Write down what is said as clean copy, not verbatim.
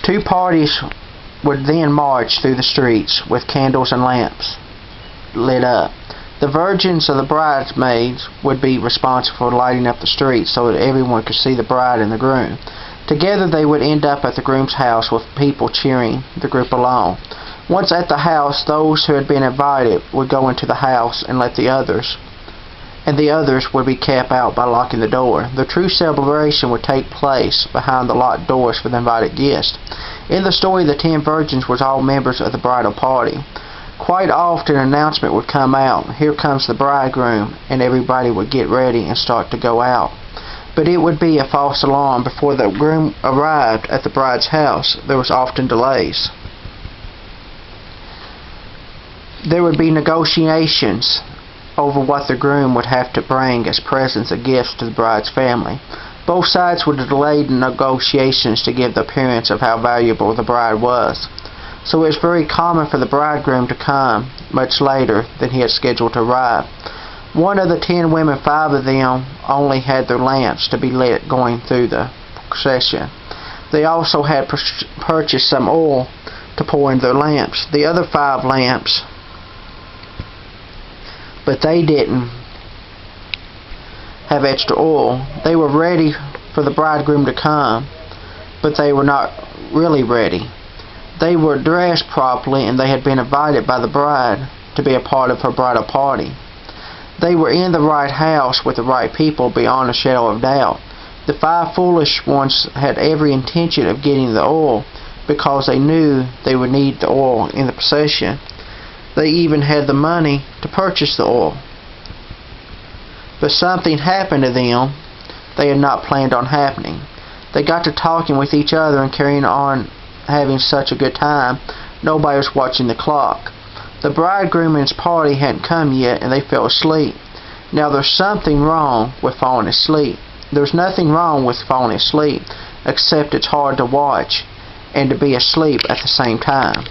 Two parties would then march through the streets with candles and lamps lit up. The virgins or the bridesmaids would be responsible for lighting up the streets so that everyone could see the bride and the groom. Together they would end up at the groom's house with people cheering the group along. Once at the house, those who had been invited would go into the house and the others would be kept out by locking the door. The true celebration would take place behind the locked doors for the invited guests. In the story, the 10 virgins was all members of the bridal party. Quite often an announcement would come out, "Here comes the bridegroom," and everybody would get ready and start to go out. But it would be a false alarm. Before the groom arrived at the bride's house, there was often delays. There would be negotiations over what the groom would have to bring as presents and gifts to the bride's family. Both sides would delay the negotiations to give the appearance of how valuable the bride was. So it was very common for the bridegroom to come much later than he had scheduled to arrive. One of the 10 women, 5 of them only had their lamps to be lit going through the procession. They also had purchased some oil to pour in their lamps. The other 5 lamps, but they didn't have extra oil. They were ready for the bridegroom to come, but they were not really ready. They were dressed properly, and they had been invited by the bride to be a part of her bridal party. They were in the right house with the right people beyond a shadow of doubt. The 5 foolish ones had every intention of getting the oil because they knew they would need the oil in the procession. They even had the money to purchase the oil. But something happened to them they had not planned on happening. They got to talking with each other and carrying on having such a good time, nobody was watching the clock. The bridegroom and his party hadn't come yet, and they fell asleep. Now there's something wrong with falling asleep. There's nothing wrong with falling asleep, except it's hard to watch and to be asleep at the same time.